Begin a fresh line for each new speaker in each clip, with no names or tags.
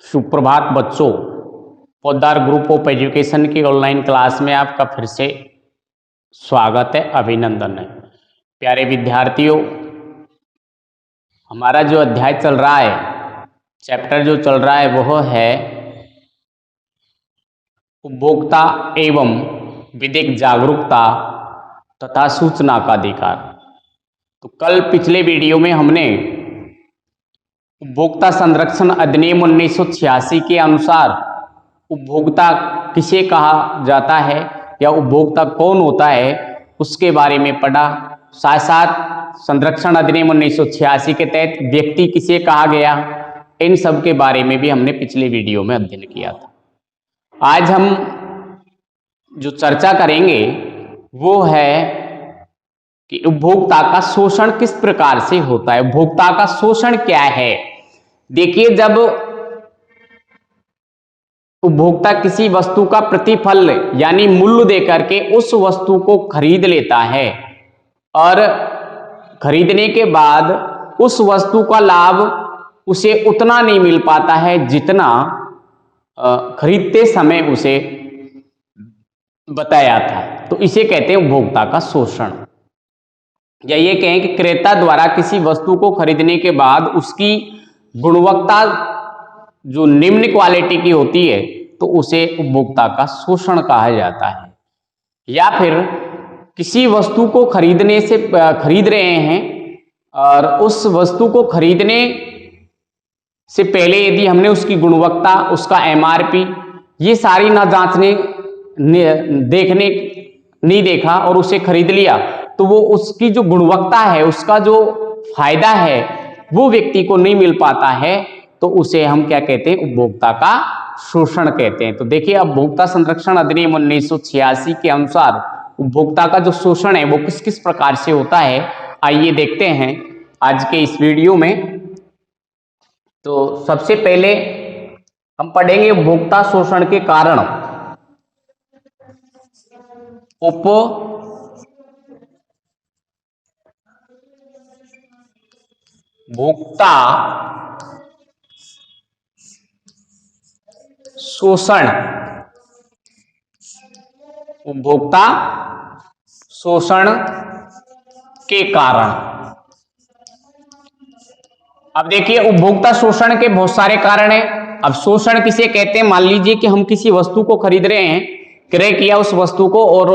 सुप्रभात बच्चों, Poddar group of education की ऑनलाइन क्लास में आपका फिर से स्वागत है, अभिनंदन है। प्यारे विद्यार्थियों, हमारा जो अध्याय चल रहा है, चैप्टर जो चल रहा है वह है उपभोक्ता एवं विधिक जागरूकता तथा सूचना का अधिकार। तो कल पिछले वीडियो में हमने उपभोक्ता संरक्षण अधिनियम 1986 के अनुसार उपभोक्ता किसे कहा जाता है या उपभोक्ता कौन होता है उसके बारे में पढ़ा। साथ साथ संरक्षण अधिनियम 1986 के तहत व्यक्ति किसे कहा गया, इन सब के बारे में भी हमने पिछले वीडियो में अध्ययन किया था। आज हम जो चर्चा करेंगे वो है कि उपभोक्ता का शोषण किस प्रकार से होता है। उपभोक्ता का शोषण क्या है? देखिए, जब उपभोक्ता किसी वस्तु का प्रतिफल यानी मूल्य देकर के उस वस्तु को खरीद लेता है और खरीदने के बाद उस वस्तु का लाभ उसे उतना नहीं मिल पाता है जितना खरीदते समय उसे बताया था, तो इसे कहते हैं उपभोक्ता का शोषण। या ये कहें कि क्रेता द्वारा किसी वस्तु को खरीदने के बाद उसकी गुणवत्ता जो निम्न क्वालिटी की होती है तो उसे उपभोक्ता का शोषण कहा जाता है। या फिर किसी वस्तु को खरीद रहे हैं और उस वस्तु को खरीदने से पहले यदि हमने उसकी गुणवत्ता, उसका एमआरपी ये सारी ना जांचने देखने नहीं देखा और उसे खरीद लिया, तो वो उसकी जो गुणवत्ता है, उसका जो फायदा है वो व्यक्ति को नहीं मिल पाता है, तो उसे हम क्या कहते हैं? उपभोक्ता का शोषण कहते हैं। तो देखिए, अब उपभोक्ता संरक्षण अधिनियम 1986 के अनुसार उपभोक्ता का जो शोषण है वो किस किस प्रकार से होता है, आइए देखते हैं आज के इस वीडियो में। तो सबसे पहले हम पढ़ेंगे उपभोक्ता शोषण के कारण। उपभोक्ता शोषण, उपभोक्ता शोषण के कारण। अब देखिए, उपभोक्ता शोषण के बहुत सारे कारण हैं। अब शोषण किसे कहते हैं? मान लीजिए कि हम किसी वस्तु को खरीद रहे हैं, क्रय किया उस वस्तु को और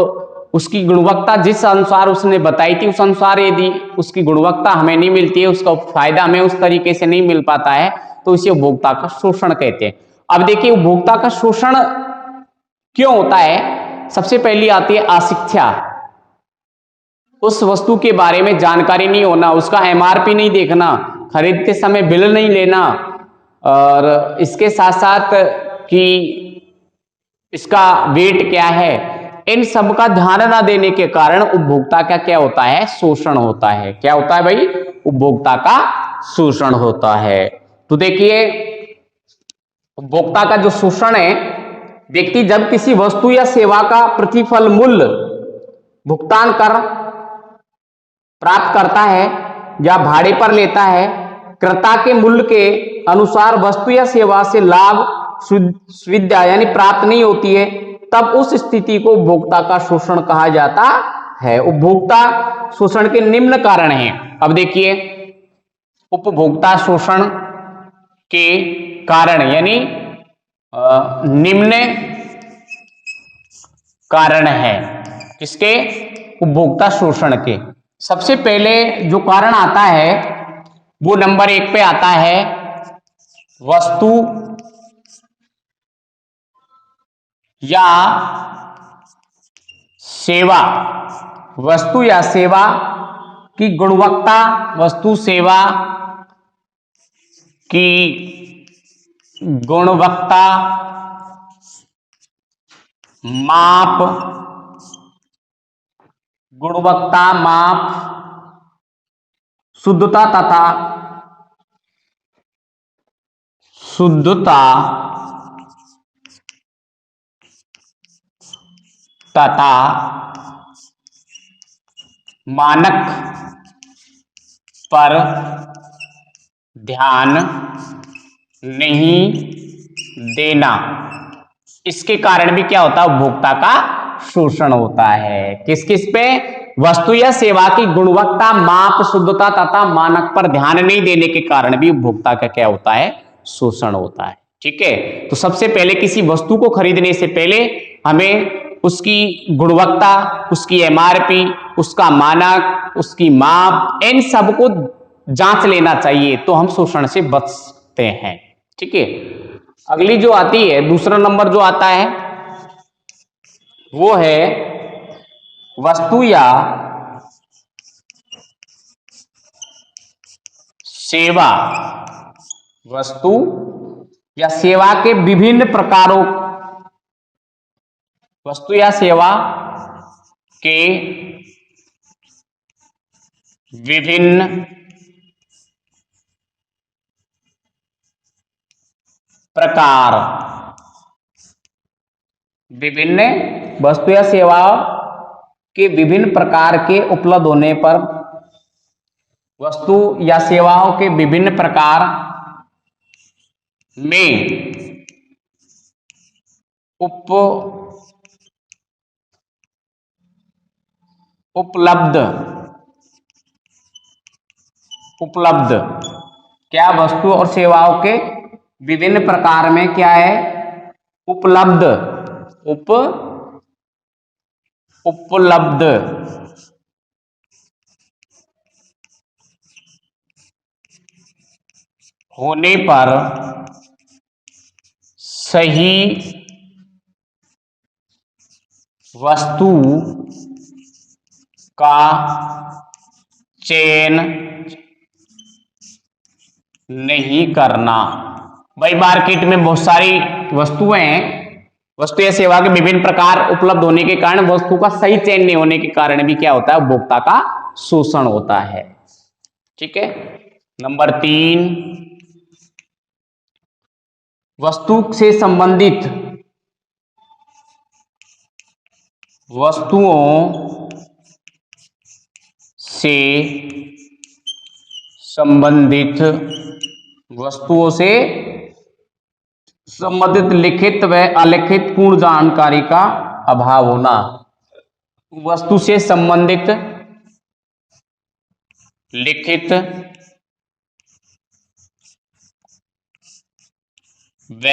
उसकी गुणवत्ता जिस अनुसार उसने बताई थी उस अनुसार यदि उसकी गुणवत्ता हमें नहीं मिलती है, उसका फायदा हमें उस तरीके से नहीं मिल पाता है, तो इसे उपभोक्ता का शोषण कहते हैं। अब देखिए, उपभोक्ता का शोषण क्यों होता है? सबसे पहली आती है अशिक्षा। उस वस्तु के बारे में जानकारी नहीं होना, उसका एमआरपी नहीं देखना, खरीदते समय बिल नहीं लेना, और इसके साथ साथ कि इसका वेट क्या है, इन सब का ध्यान ना देने के कारण उपभोक्ता का क्या होता है? शोषण होता है। क्या होता है भाई? उपभोक्ता का शोषण होता है। तो देखिए, उपभोक्ता का जो शोषण है, व्यक्ति जब किसी वस्तु या सेवा का प्रतिफल मूल्य भुगतान कर प्राप्त करता है या भाड़े पर लेता है, क्रेता के मूल्य के अनुसार वस्तु या सेवा से लाभ सुविधा यानी प्राप्त नहीं होती है, तब उस स्थिति को उपभोक्ता का शोषण कहा जाता है। उपभोक्ता शोषण के निम्न कारण हैं। अब देखिए, उपभोक्ता शोषण के कारण यानी निम्न कारण है किसके? उपभोक्ता शोषण के। सबसे पहले जो कारण आता है वो नंबर 1 पे आता है वस्तु या सेवा। वस्तु या सेवा की गुणवत्ता, वस्तु सेवा की गुणवत्ता, माप, गुणवत्ता माप, शुद्धता तथा मानक पर ध्यान नहीं देना, इसके कारण भी क्या होता है, उपभोक्ता का शोषण होता है। किस किस पे, वस्तु या सेवा की गुणवत्ता, माप, शुद्धता तथा मानक पर ध्यान नहीं देने के कारण भी उपभोक्ता का क्या होता है, शोषण होता है। ठीक है, तो सबसे पहले किसी वस्तु को खरीदने से पहले हमें उसकी गुणवत्ता, उसकी एमआरपी, उसका मानक, उसकी माप, इन सबको जांच लेना चाहिए, तो हम शोषण से बच सकते हैं। ठीक है, अगली जो आती है, दूसरा नंबर जो आता है वो है वस्तु या सेवा, वस्तु या सेवा के विभिन्न प्रकारों, वस्तु या सेवा के विभिन्न प्रकार, विभिन्न वस्तु या सेवाओं के विभिन्न प्रकार के उपलब्ध होने पर, वस्तु या सेवाओं के विभिन्न प्रकार में उपलब्ध क्या, वस्तु और सेवाओं के विभिन्न प्रकार में क्या है, उपलब्ध उपलब्ध होने पर सही वस्तु का चयन नहीं करना। भाई मार्केट में बहुत सारी वस्तुएं हैं, वस्तु या सेवा के विभिन्न प्रकार उपलब्ध होने के कारण वस्तु का सही चयन नहीं होने के कारण भी क्या होता है, उपभोक्ता का शोषण होता है। ठीक है, नंबर 3, वस्तु से संबंधित वस्तुओं से संबंधित लिखित व अलिखित पूर्ण जानकारी का अभाव होना। वस्तु से संबंधित लिखित व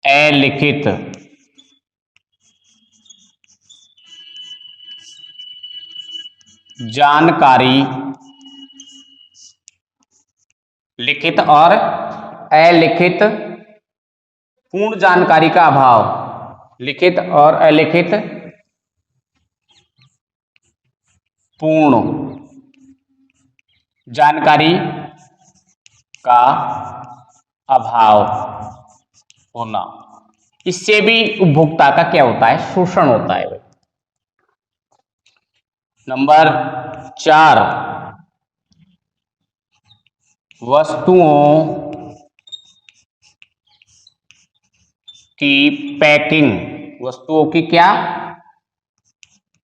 अलिखित जानकारी, लिखित और अलिखित पूर्ण जानकारी का अभाव, लिखित और अलिखित पूर्ण जानकारी का अभाव होना, इससे भी उपभोक्ता का क्या होता है, शोषण होता है। नंबर 4, वस्तुओं की पैकिंग, वस्तुओं की क्या,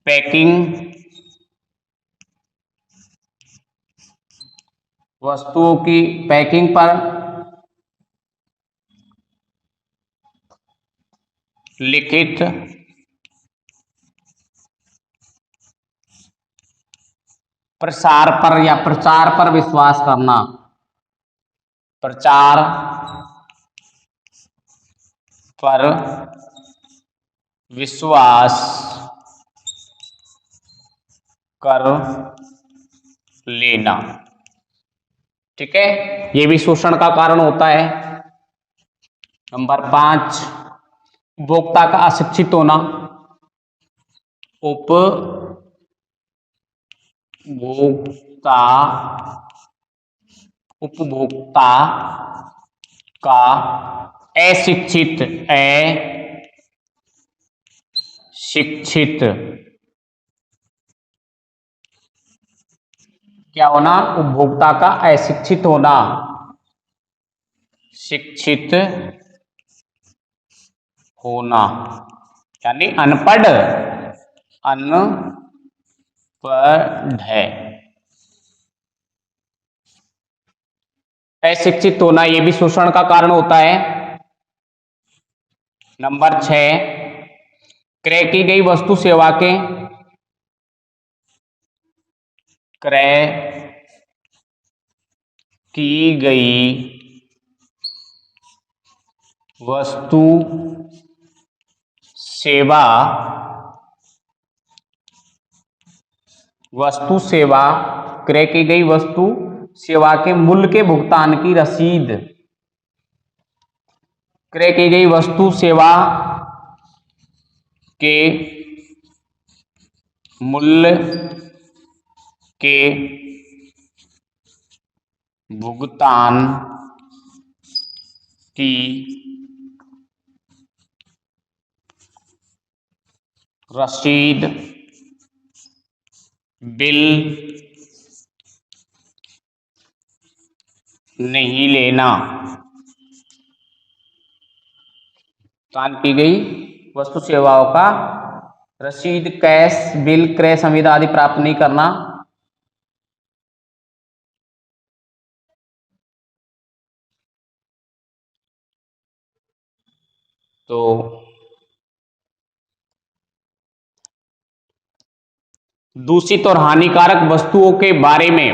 पैकिंग, वस्तुओं की पैकिंग पर लिखित प्रसार पर या प्रचार पर विश्वास करना, प्रचार पर विश्वास कर लेना। ठीक है, ये भी शोषण का कारण होता है। नंबर 5, उपभोक्ता का अशिक्षित होना, उपभोक्ता का अशिक्षित क्या होना, उपभोक्ता का अशिक्षित होना, शिक्षित होना यानी अनपढ़ है। अशिक्षित होना ये भी शोषण का कारण होता है। नंबर 6, क्रय की गई वस्तु सेवा के क्रय की गई वस्तु सेवा क्रय की गई वस्तु सेवा के मूल्य के भुगतान की रसीद। क्रय की गई वस्तु सेवा के मूल्य के भुगतान की रसीद, बिल नहीं लेना। भुगतान की गई वस्तु सेवाओं का रसीद, कैश, बिल, क्रय संविदा आदि प्राप्त नहीं करना। तो दूषित और हानिकारक वस्तुओं के बारे में